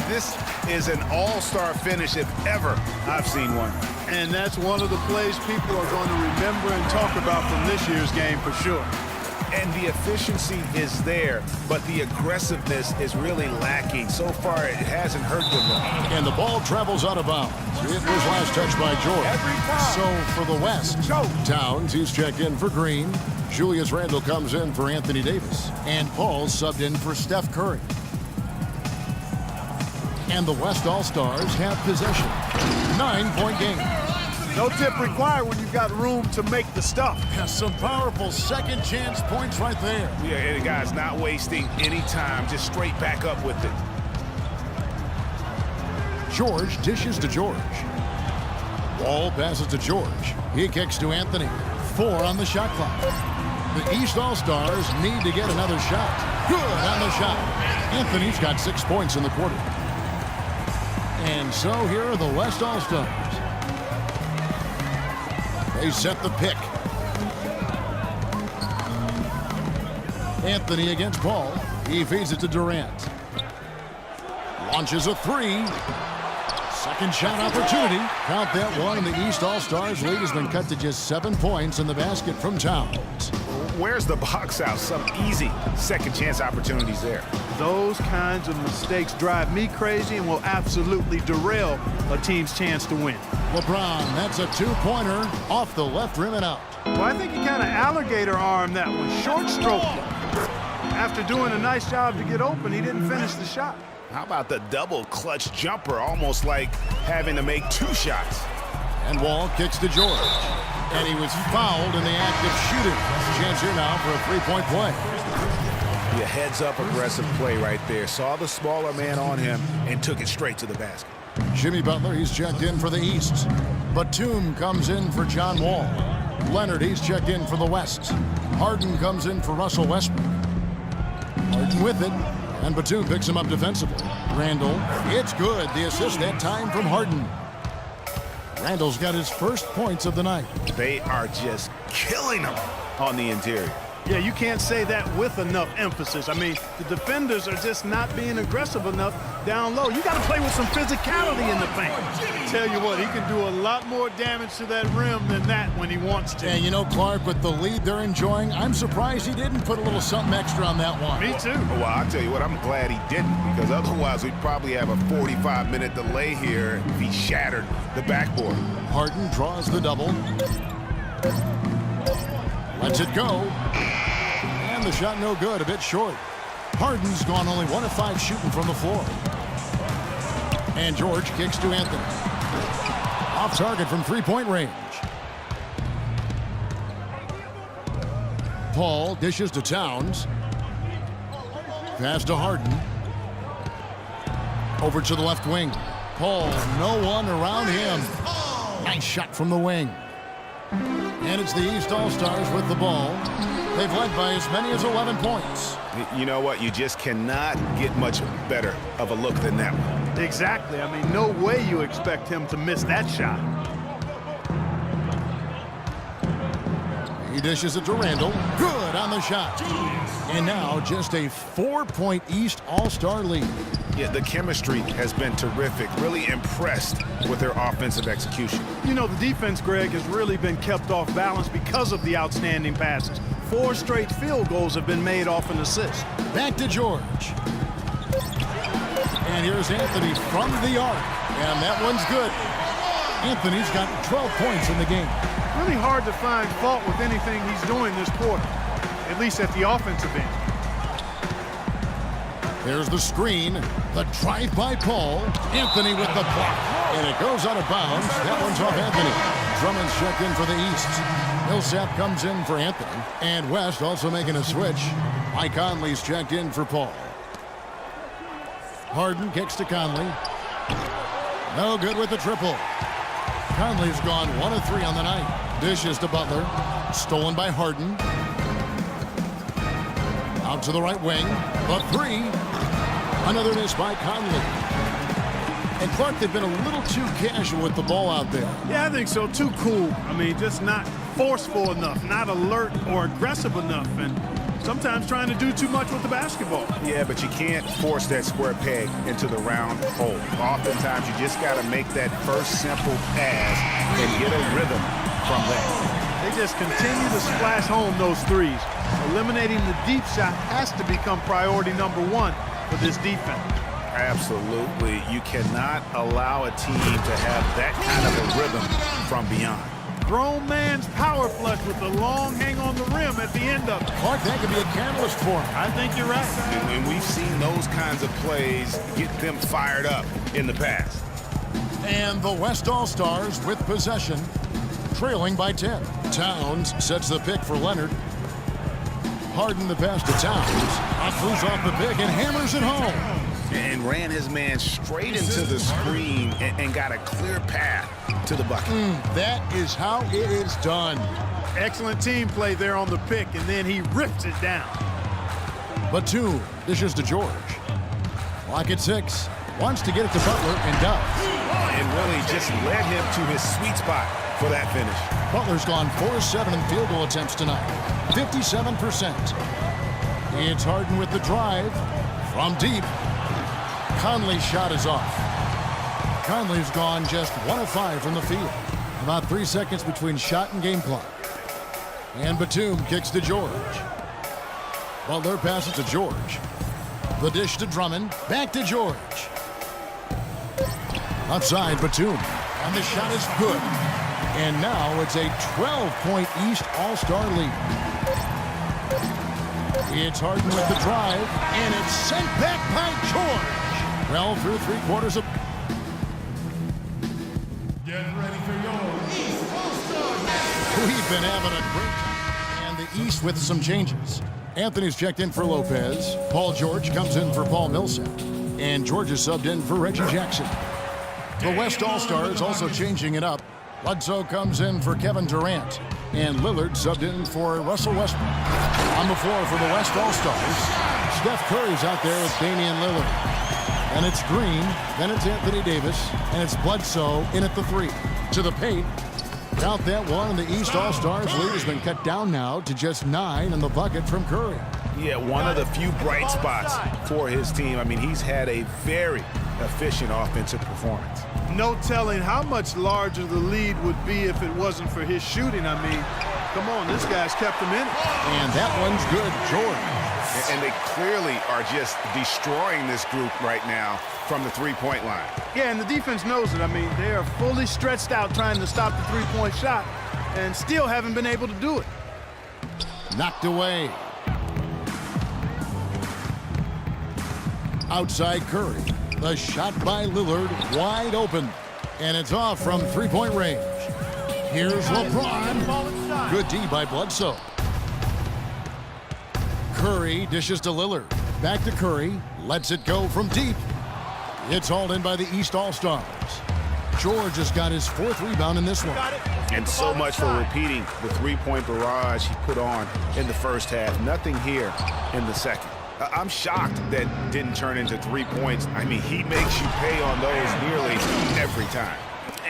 This is an all-star finish if ever I've seen one. And that's one of the plays people are going to remember and talk about from this year's game for sure. And the efficiency is there, but the aggressiveness is really lacking. So far, it hasn't hurt them. And the ball travels out of bounds. It was last touched by George. So for the West, Towns, he's checked in for Green. Julius Randle comes in for Anthony Davis. And Paul subbed in for Steph Curry. And the West All-Stars have possession. 9-point game. No tip required when you've got room to make the stuff. Yeah, some powerful second chance points right there. Yeah, and the guy's not wasting any time, just straight back up with it. George dishes to George. Ball passes to George. He kicks to Anthony. 4 on the shot clock. The East All-Stars need to get another shot. Good on the shot. Anthony's got 6 points in the quarter. And so here are the West All-Stars. They set the pick. Anthony against Paul. He feeds it to Durant. Launches a 3. Second shot opportunity. Count that one, and the East All-Stars lead has been cut to just 7 points in the basket from Towns. Where's the box out? Some easy second chance opportunities there. Those kinds of mistakes drive me crazy and will absolutely derail a team's chance to win. LeBron, that's a 2-pointer off the left rim and out. Well, I think he kind of alligator armed that one, short stroke. After doing a nice job to get open, he didn't finish the shot. How about the double clutch jumper, almost like having to make 2 shots? And Wall kicks to George. And he was fouled in the act of shooting. Chance here now for a 3-point play. Yeah, heads-up aggressive play right there. Saw the smaller man on him and took it straight to the basket. Jimmy Butler, he's checked in for the East. Batum comes in for John Wall. Leonard, he's checked in for the West. Harden comes in for Russell Westbrook. Harden with it, and Batum picks him up defensively. Randle, it's good. The assist that time from Harden. Randle's got his first points of the night. They are just killing them on the interior. Yeah, you can't say that with enough emphasis. I mean, the defenders are just not being aggressive enough down low. You got to play with some physicality in the paint. Tell you what, he can do a lot more damage to that rim than that when he wants to. And you know, Clark, with the lead they're enjoying, I'm surprised he didn't put a little something extra on that one. Me too. Well, I'll tell you what, I'm glad he didn't, because otherwise we'd probably have a 45-minute delay here if he shattered the backboard. Harden draws the double. Lets it go. And the shot no good, a bit short. Harden's gone only 1 of 5 shooting from the floor. And George kicks to Anthony. Off target from 3-point range. Paul dishes to Towns. Pass to Harden. Over to the left wing. Paul, no one around him. Nice shot from the wing. And it's the East All-Stars with the ball. They've led by as many as 11 points. You know what? You just cannot get much better of a look than that one. Exactly. I mean, no way you expect him to miss that shot. He dishes it to Randle. Good on the shot. And now just a 4-point East All-Star lead. Yeah, the chemistry has been terrific. Really impressed with their offensive execution. You know, the defense, Greg, has really been kept off balance because of the outstanding passes. 4 straight field goals have been made off an assist. Back to George. And here's Anthony from the arc. And that one's good. Anthony's got 12 points in the game. Really hard to find fault with anything he's doing this quarter, at least at the offensive end. There's the screen. The drive by Paul. Anthony with the block. And it goes out of bounds. That one's off Anthony. Drummond's checked in for the East. Millsap comes in for Anthony. And West also making a switch. Mike Conley's checked in for Paul. Harden kicks to Conley. No good with the triple. Conley's gone 1 of 3 on the night. Dishes to Butler. Stolen by Harden. Out to the right wing. The 3. Another miss by Conley. And Clark, they've been a little too casual with the ball out there. Yeah, I think so. Too cool. I mean, just not forceful enough, not alert or aggressive enough. And sometimes trying to do too much with the basketball. Yeah, but you can't force that square peg into the round hole. Oftentimes, you just got to make that first simple pass and get a rhythm from that. They just continue to splash home those threes. Eliminating the deep shot has to become priority number one for this defense. Absolutely. You cannot allow a team to have that kind of a rhythm from beyond. Grown man's power flush with the long hang on the rim at the end of it. Clark, that could be a catalyst for him. I think you're right. And we've seen those kinds of plays get them fired up in the past. And the West All-Stars with possession, trailing by 10. Towns sets the pick for Leonard. Harden the pass to Towns. Throws off the pick and hammers it home. And ran his man straight into the screen and got a clear path to the bucket. That is how it is done. Excellent team play there on the pick, and then he rips it down. Batum dishes to George. Clock at 6. Wants to get it to Butler and does. And really just led him to his sweet spot for that finish. Butler's gone 4-7 in field goal attempts tonight. 57%. It's Harden with the drive from deep. Conley's shot is off. Conley's gone just 1 of 5 from the field. About 3 seconds between shot and game clock. And Batum kicks to George. Butler passes to George. The dish to Drummond. Back to George. Outside Batum. And the shot is good. And now it's a 12-point East All-Star lead. It's Harden with the drive. And it's sent back by George. Well, through 3/4 of... Get ready for your East All-Star. We've been having a great time. And the East with some changes. Anthony's checked in for Lopez. Paul George comes in for Paul Millsap. And George is subbed in for Reggie Jackson. The West All-Stars also changing it up. Bledsoe comes in for Kevin Durant. And Lillard subbed in for Russell Westbrook. On the floor for the West All-Stars, Steph Curry's out there with Damian Lillard. And it's Green, then it's Anthony Davis, and it's Bledsoe in at the 3. To the paint. Count that one, and the East All-Stars lead has been cut down now to just 9 in the bucket from Curry. Yeah, one of the few bright spots for his team. I mean, he's had a very efficient offensive performance. No telling how much larger the lead would be if it wasn't for his shooting. I mean, come on, this guy's kept him in it. And that one's good, George. And they clearly are just destroying this group right now from the three-point line. Yeah, and the defense knows it. I mean, they are fully stretched out trying to stop the three-point shot and still haven't been able to do it. Knocked away. Outside Curry. The shot by Lillard, wide open. And it's off from three-point range. Here's LeBron. Good D by Bledsoe. Curry dishes to Lillard. Back to Curry. Lets it go from deep. It's hauled in by the East All-Stars. George has got his 4th rebound in this one. And so much for repeating the three-point barrage he put on in the first half. Nothing here in the second. I'm shocked that didn't turn into 3 points. I mean, he makes you pay on those nearly every time.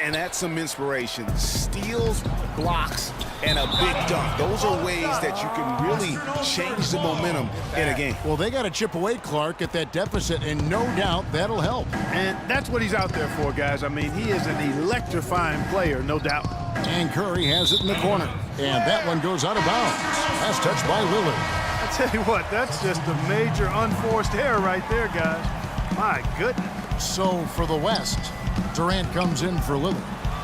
And that's some inspiration. Steals, blocks, and a big dunk. Those are ways that you can really change the momentum in a game. Well, they got to chip away, Clark, at that deficit, and no doubt that'll help. And that's what he's out there for, guys. I mean, he is an electrifying player, no doubt. And Curry has it in the corner. And that one goes out of bounds. That's touched by Lillard. I tell you what, that's just a major unforced error right there, guys. My goodness. So for the West, Durant comes in for Lillard.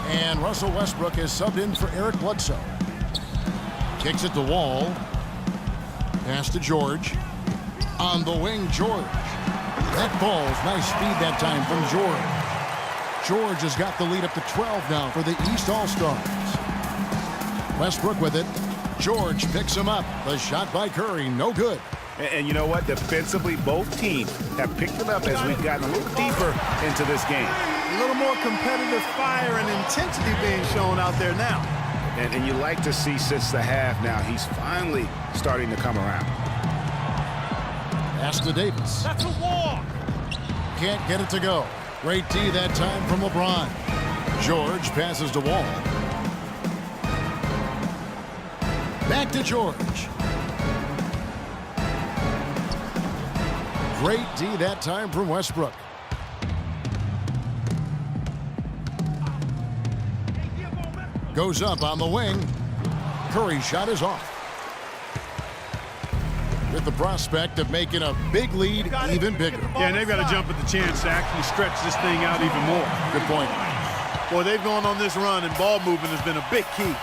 And Russell Westbrook is subbed in for Eric Bledsoe. Kicks it to Wall. Pass to George. On the wing, George. That ball's nice speed that time from George. George has got the lead up to 12 now for the East All-Stars. Westbrook with it. George picks him up. The shot by Curry, no good. And you know what? Defensively, both teams have picked it up as we've gotten a little deeper into this game. A little more competitive fire and intensity being shown out there now. And you like to see since the half now, he's finally starting to come around. Pass to Davis. That's a walk. Can't get it to go. Great D that time from LeBron. George passes to Wall. Back to George. Great D that time from Westbrook. Goes up on the wing. Curry's shot is off. With the prospect of making a big lead even bigger. Yeah, and they've got to jump at the chance to actually stretch this thing out even more. Good point. Boy, they've gone on this run, and ball movement has been a big key.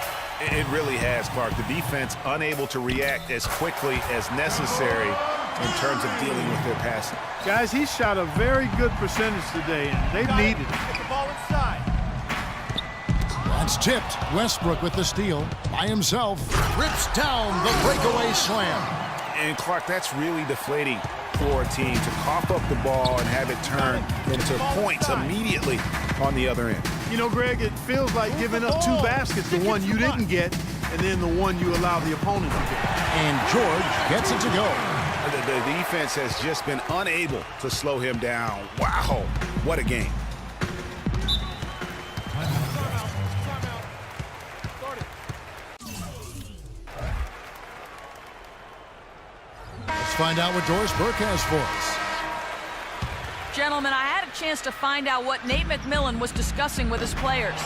It really has, Clark. The defense unable to react as quickly as necessary in terms of dealing with their passing. Guys, he shot a very good percentage today, and they've needed it. Get the ball inside. That's tipped. Westbrook with the steal. By himself. Rips down the breakaway slam. And, Clark, that's really deflating for a team to cough up the ball and have it turn into points immediately on the other end. You know, Greg, it feels like giving up 2 baskets, the one you didn't get, and then the one you allowed the opponent to get. And George gets it to go. The defense has just been unable to slow him down. Wow, what a game. Let's find out what Doris Burke has for us. Gentlemen, I had a chance to find out what Nate McMillan was discussing with his players.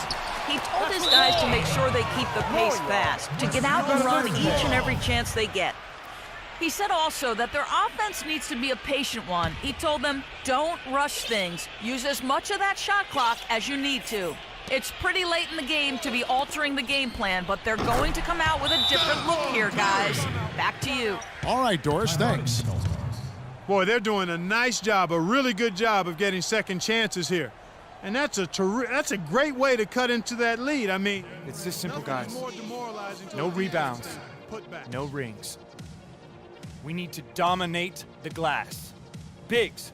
He told his guys to make sure they keep the pace fast, to get out and run each and every chance they get. He said also that their offense needs to be a patient one. He told them, don't rush things. Use as much of that shot clock as you need to. It's pretty late in the game to be altering the game plan, but they're going to come out with a different look here, guys. Back to you. All right, Doris, thanks. Boy, they're doing a nice job, a really good job of getting second chances here. And that's a great way to cut into that lead. I mean, it's this simple, guys. more demoralizing to No a defense rebounds. than put back. No rings. We need to dominate the glass. Bigs,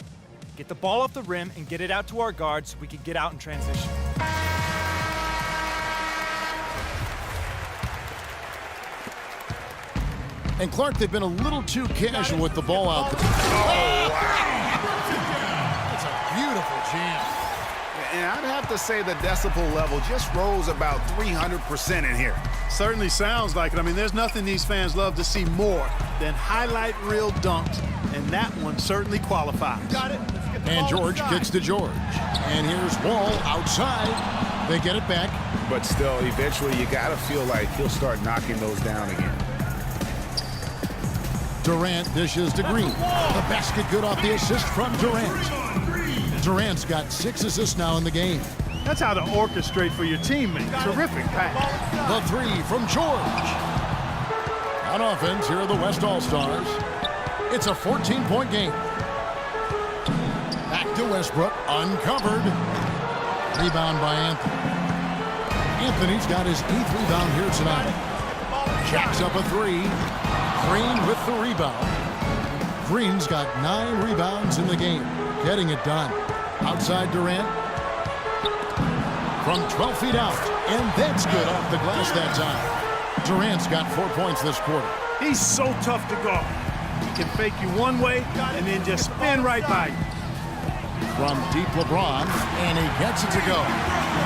get the ball off the rim and get it out to our guards so we can get out in transition. And Clark, they've been a little too casual with the ball out there. Oh, wow. It's a beautiful jam. And I'd have to say the decibel level just rose about 300% in here. Certainly sounds like it. I mean, there's nothing these fans love to see more than highlight reel dunks, and that one certainly qualifies. Got it. Let's get the And ball George inside. kicks to George. And here's Wall outside. They get it back. But still, eventually you got to feel like he'll start knocking those down again. Durant dishes to Green. The basket good off the assist from Durant. Durant's got 6 assists now in the game. That's how to orchestrate for your teammate. Terrific pass. The 3 from George. On offense, here are the West All-Stars. It's a 14-point game. Back to Westbrook, uncovered. Rebound by Anthony. Anthony's got his 8th rebound here tonight. Jacks up a 3. Green with the rebound. Green's got 9 rebounds in the game, getting it done. Outside Durant. From 12 feet out, and that's good off the glass that time. Durant's got 4 points this quarter. He's so tough to guard. He can fake you one way and then just spin right by you. From deep LeBron, and he gets it to go.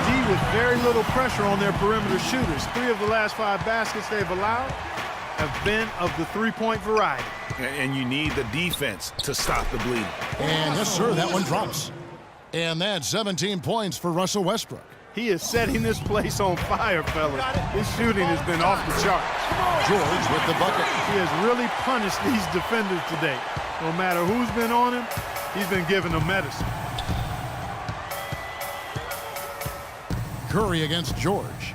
D with very little pressure on their perimeter shooters. 3 of the last 5 baskets they've allowed have been of the 3-point variety. And you need the defense to stop the bleeding. And yes, sir, that one drops. And that's 17 points for Russell Westbrook. He is setting this place on fire, fellas. His shooting has been off the chart. George with the bucket. He has really punished these defenders today. No matter who's been on him, he's been giving them medicine. Curry against George.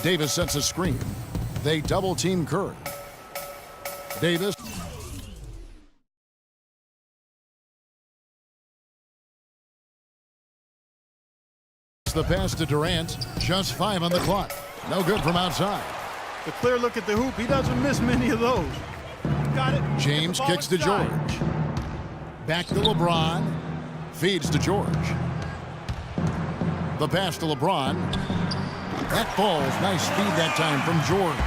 Davis sets a screen. They double-team Curry. Davis. The pass to Durant. Just 5 on the clock. No good from outside. The clear look at the hoop, he doesn't miss many of those. Got it. James kicks to George. Back to LeBron. Feeds to George. The pass to LeBron. That ball's nice speed that time from George.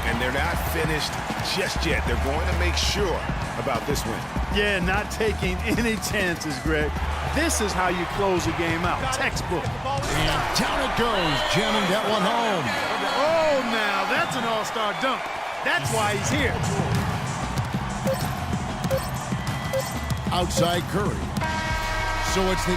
And they're not finished just yet. They're going to make sure about this win. Yeah, not taking any chances, Greg. This is how you close a game out. Textbook. And down it goes, jamming that one home. Oh, now that's an all-star dunk. That's why he's here. outside Curry. So it's the